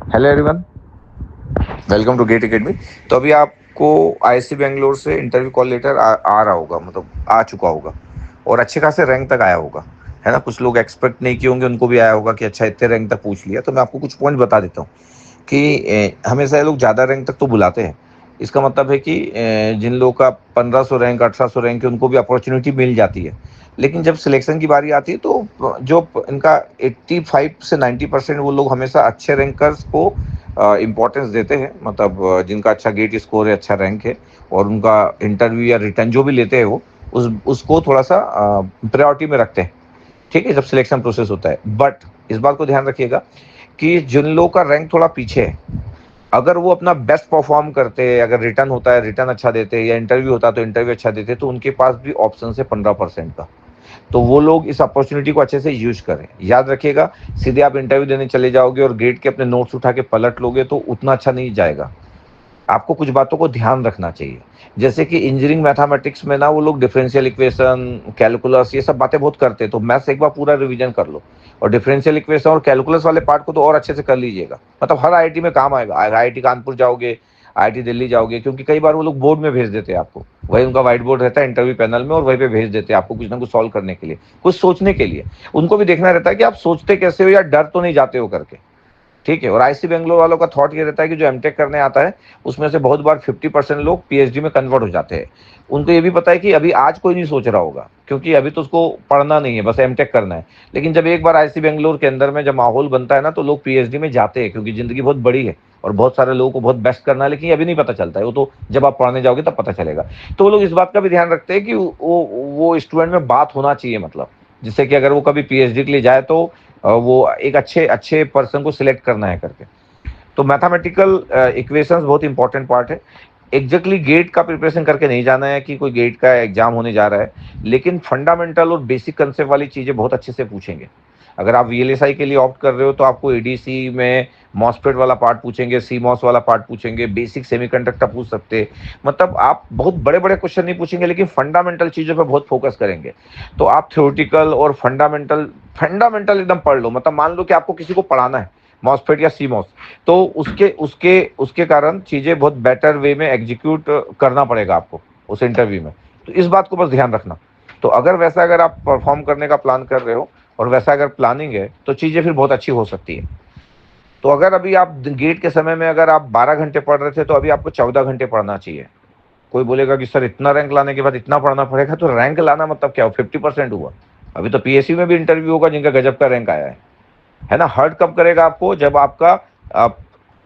Hello everyone, welcome to gate academy. तो अभी आपको आईआईसी बेंगलोर से इंटरव्यू कॉल लेटर आ रहा होगा, मतलब आ चुका होगा और अच्छे खासे रैंक तक आया होगा, है ना। कुछ लोग एक्सपेक्ट नहीं किए होंगे, उनको भी आया होगा कि अच्छा इतने रैंक तक पूछ लिया। तो मैं आपको कुछ पॉइंट बता देता हूँ कि हमेशा ये लोग ज़्यादा रैंक तक तो बुलाते हैं। इसका मतलब है कि जिन लोगों का 1500 रैंक 1800 रैंक है उनको भी अपॉर्चुनिटी मिल जाती है। लेकिन जब सिलेक्शन की बारी आती है तो जो इनका 85 से 90% वो लोग हमेशा अच्छे रैंकर्स को इम्पोर्टेंस देते हैं, मतलब जिनका अच्छा गेट स्कोर है, अच्छा रैंक है, और उनका इंटरव्यू या रिटर्न जो भी लेते हैं वो उसको थोड़ा सा प्रायोरिटी में रखते हैं। ठीक है, जब सिलेक्शन प्रोसेस होता है। बट इस बात को ध्यान रखिएगा कि जिन लोगों का रैंक थोड़ा पीछे है, अगर वो अपना बेस्ट परफॉर्म करते हैं, अगर रिटर्न होता है रिटर्न अच्छा देते हैं, या इंटरव्यू होता है तो इंटरव्यू अच्छा देते हैं, तो उनके पास भी ऑप्शन है 15% का। तो वो लोग इस अपॉर्चुनिटी को अच्छे से यूज करें। याद रखिएगा, सीधे आप इंटरव्यू देने चले जाओगे और गेट के अपने नोट्स उठा के पलट लोगे तो उतना अच्छा नहीं जाएगा। आपको कुछ बातों को ध्यान रखना चाहिए। जैसे कि इंजीनियरिंग मैथमेटिक्स में ना वो लोग डिफरेंशियल इक्वेशन, कैलकुलस, ये सब बातें बहुत करते हैं, तो मैथ्स एक बार पूरा रिवीजन कर लो। और डिफरेंशियल इक्वेशन और कैलकुलस वाले पार्ट को तो और अच्छे से कर लीजिएगा, मतलब हर आईआईटी में काम आएगा। आईआईटी कानपुर जाओगे, आईआईटी दिल्ली जाओगे, क्योंकि कई बार वो लोग बोर्ड में भेज देते हैं आपको, वही उनका व्हाइट बोर्ड रहता है इंटरव्यू पैनल में, और वहीं पे भेज देते हैं आपको कुछ ना कुछ सॉल्व करने के लिए, कुछ सोचने के लिए। उनको भी देखना रहता है कि आप सोचते कैसे हो या डर तो नहीं जाते हो करके। ठीक है। और आईसी बेंगलोर वालों का थॉट ये रहता है कि जो एमटेक करने आता है उसमें से बहुत बार 50% लोग पीएचडी में कन्वर्ट हो जाते हैं। उनको ये भी पता है कि अभी आज कोई नहीं सोच रहा होगा, क्योंकि अभी तो उसको पढ़ना नहीं है, बस एमटेक करना है। लेकिन जब एक बार आईसी बेंगलोर के अंदर में जब माहौल बनता है ना, तो लोग पीएचडी में जाते हैं, क्योंकि जिंदगी बहुत बड़ी है और बहुत सारे लोगों को बहुत बेस्ट करना है। लेकिन अभी नहीं पता चलता है, वो तो जब आप पढ़ने जाओगे तब पता चलेगा। तो वो लोग इस बात का भी ध्यान रखते हैं कि वो स्टूडेंट में बात होना चाहिए, मतलब जिससे कि अगर वो कभी पीएचडी के लिए जाए तो वो एक अच्छे अच्छे पर्सन को सिलेक्ट करना है करके। तो मैथमेटिकल इक्वेशंस बहुत इंपॉर्टेंट पार्ट है। एग्जैक्टली गेट का प्रिपरेशन करके नहीं जाना है कि कोई गेट का एग्जाम होने जा रहा है, लेकिन फंडामेंटल और बेसिक कंसेप्ट वाली चीजें बहुत अच्छे से पूछेंगे। अगर आप वीएलएसआई के लिए ऑप्ट कर रहे हो तो आपको एडीसी में मॉसफेट वाला पार्ट पूछेंगे, सीमॉस वाला पार्ट पूछेंगे, बेसिक सेमीकंडक्टर पूछ सकते हैं। मतलब आप बहुत बड़े बड़े क्वेश्चन नहीं पूछेंगे, लेकिन फंडामेंटल चीजों पर बहुत फोकस करेंगे। तो आप थ्योरेटिकल और फंडामेंटल फंडामेंटल एकदम पढ़ लो। मतलब मान लो कि आपको किसी को पढ़ाना है मॉसफेट या सीमॉस, तो उसके उसके उसके कारण चीजें बहुत बेटर वे में एग्जीक्यूट करना पड़ेगा आपको उस इंटरव्यू में। तो इस बात को बस ध्यान रखना। तो अगर आप परफॉर्म करने का प्लान कर रहे हो और वैसा अगर प्लानिंग है तो चीजें फिर बहुत अच्छी हो सकती है। तो अगर अभी आप गेट के समय में अगर आप 12 घंटे पढ़ रहे थे तो अभी आपको 14 घंटे पढ़ना चाहिए। कोई बोलेगा कि सर इतना रैंक लाने के बाद इतना पढ़ना पड़ेगा, तो रैंक लाना मतलब क्या हो, 50% हुआ। अभी तो पीएसयू में भी इंटरव्यू होगा जिनका गजब का रैंक आया है ना। हर्ट कब करेगा आपको, जब आपका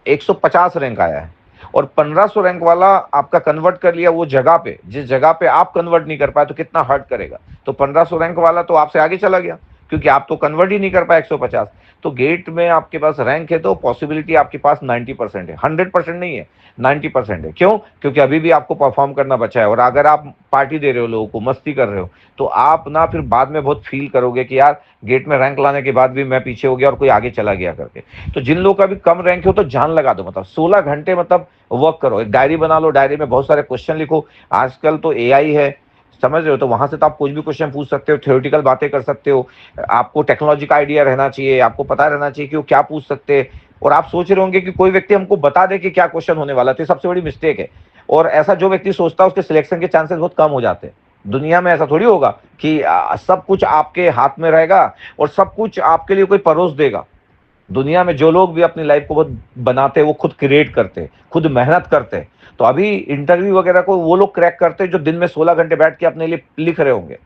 150 रैंक आया है और 1500 रैंक वाला आपका कन्वर्ट कर लिया वो जगह पे, जिस जगह पे आप कन्वर्ट नहीं कर पाए, तो कितना हर्ट करेगा। तो 1500 रैंक वाला तो आपसे आगे चला गया, क्योंकि आप तो कन्वर्ट ही नहीं कर पाए 150। तो गेट में आपके पास रैंक है तो पॉसिबिलिटी आपके पास 90% है, 100% नहीं है, 90% है। क्यों? क्योंकि अभी भी आपको परफॉर्म करना बचा है। और अगर आप पार्टी दे रहे हो, लोगों को मस्ती कर रहे हो, तो आप ना फिर बाद में बहुत फील करोगे कि यार गेट में रैंक लाने के बाद भी मैं पीछे हो गया और कोई आगे चला गया करके। तो जिन लोगों का भी कम रैंक हो तो जान लगा दो, मतलब 16 घंटे मतलब वर्क करो। एक डायरी बना लो, डायरी में बहुत सारे क्वेश्चन लिखो। आजकल तो एआई है, समझ रहे हो, तो वहां से तो आप कुछ भी क्वेश्चन पूछ सकते हो, थ्योरेटिकल बातें कर सकते हो। आपको टेक्नोलॉजी का आइडिया रहना चाहिए, आपको पता रहना चाहिए कि वो क्या पूछ सकते हैं। और आप सोच रहे होंगे कि कोई व्यक्ति हमको बता दे कि क्या क्वेश्चन होने वाला, तो सबसे बड़ी मिस्टेक है। और ऐसा जो व्यक्ति सोचता है उसके सिलेक्शन के चांसेस बहुत कम हो जाते हैं। दुनिया में ऐसा थोड़ी होगा कि सब कुछ आपके हाथ में रहेगा और सब कुछ आपके लिए कोई परोस देगा। दुनिया में जो लोग भी अपनी लाइफ को बहुत बनाते हैं वो खुद क्रिएट करते हैं, खुद मेहनत करते हैं। तो अभी इंटरव्यू वगैरह को वो लोग क्रैक करते हैं जो दिन में 16 घंटे बैठ के अपने लिए लिख रहे होंगे,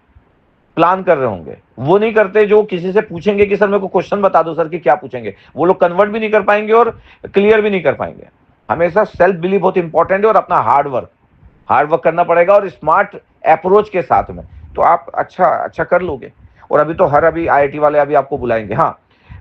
प्लान कर रहे होंगे। वो नहीं करते जो किसी से पूछेंगे कि सर मेरे को क्वेश्चन बता दो सर कि क्या पूछेंगे, वो लोग कन्वर्ट भी नहीं कर पाएंगे और क्लियर भी नहीं कर पाएंगे। हमेशा सेल्फ बिलीव बहुत इंपॉर्टेंट है और अपना हार्ड वर्क करना पड़ेगा और स्मार्ट अप्रोच के साथ में, तो आप अच्छा अच्छा कर लोगे। और अभी तो अभी आईआईटी वाले अभी आपको बुलाएंगे। हाँ,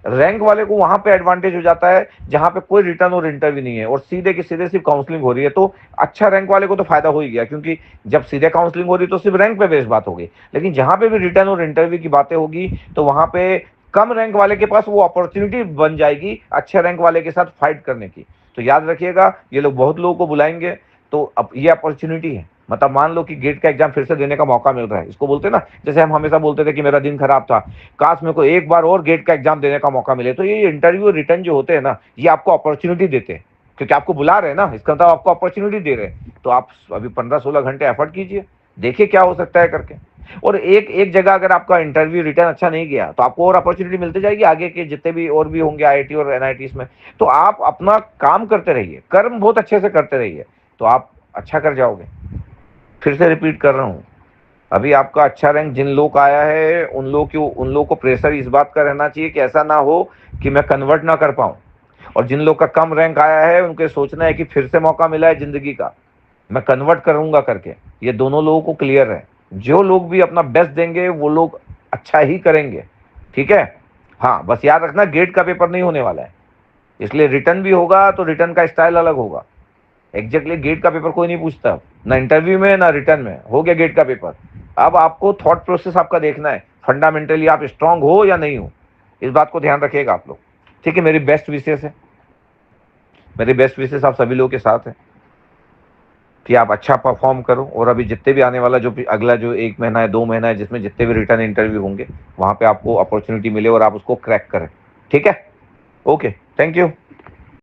रैंक वाले को वहां पे एडवांटेज हो जाता है जहां पे कोई रिटर्न और इंटरव्यू नहीं है और सीधे के सीधे सिर्फ काउंसलिंग हो रही है। तो अच्छा रैंक वाले को तो फायदा हो ही गया, क्योंकि जब सीधे काउंसलिंग हो रही तो सिर्फ रैंक पे बेस्ड बात होगी। लेकिन जहां पे भी रिटर्न और इंटरव्यू की बातें होगी तो वहां पे कम रैंक वाले के पास वो अपॉर्चुनिटी बन जाएगी अच्छे रैंक वाले के साथ फाइट करने की। तो याद रखिएगा, ये लोग बहुत लोगों को बुलाएंगे, तो अब ये अपॉर्चुनिटी है। मतलब मान लो कि गेट का एग्जाम फिर से देने का मौका मिल रहा है, इसको बोलते हैं ना, जैसे हम हमेशा बोलते थे कि मेरा दिन खराब था, काश मेरे को एक बार और गेट का एग्जाम देने का मौका मिले। तो ये इंटरव्यू रिटर्न जो होते हैं ना, ये आपको अपॉर्चुनिटी देते हैं, क्योंकि आपको बुला रहे हैं ना, इसका मतलब आपको अपॉर्चुनिटी दे रहे हैं। तो आप अभी 15-16 घंटे एफर्ट कीजिए, देखिए क्या हो सकता है करके। और एक एक जगह अगर आपका इंटरव्यू रिटर्न अच्छा नहीं गया तो आपको और अपॉर्चुनिटी मिलती जाएगी आगे के जितने भी और भी होंगे आईआईटी और एनआईटी में। तो आप अपना काम करते रहिए, कर्म बहुत अच्छे से करते रहिए, तो आप अच्छा कर जाओगे। फिर से रिपीट कर रहा हूँ, अभी आपका अच्छा रैंक जिन लोग का आया है उन लोग को प्रेशर इस बात का रहना चाहिए कि ऐसा ना हो कि मैं कन्वर्ट ना कर पाऊं। और जिन लोग का कम रैंक आया है उनके सोचना है कि फिर से मौका मिला है जिंदगी का, मैं कन्वर्ट करूंगा करके। ये दोनों लोगों को क्लियर है। जो लोग भी अपना बेस्ट देंगे वो लोग अच्छा ही करेंगे, ठीक है। हाँ, बस याद रखना गेट का पेपर नहीं होने वाला है, इसलिए रिटर्न भी होगा तो रिटर्न का स्टाइल अलग होगा। एग्जैक्टली गेट का पेपर कोई नहीं पूछता, ना इंटरव्यू में ना रिटर्न में। हो गया गेट का पेपर, अब आपको थॉट प्रोसेस आपका देखना है, फंडामेंटली आप स्ट्रांग हो या नहीं हो, इस बात को ध्यान रखिएगा आप लोग, ठीक है। मेरी बेस्ट विशेष है, मेरी बेस्ट विशेष आप सभी लोगों के साथ है कि आप अच्छा परफॉर्म करो। और अभी जितने भी आने वाला जो अगला जो 1 महीना है 2 महीना है, जिसमें जितने भी रिटर्न इंटरव्यू होंगे वहां पे आपको अपॉर्चुनिटी मिले और आप उसको क्रैक करें, ठीक है। Okay, thank you.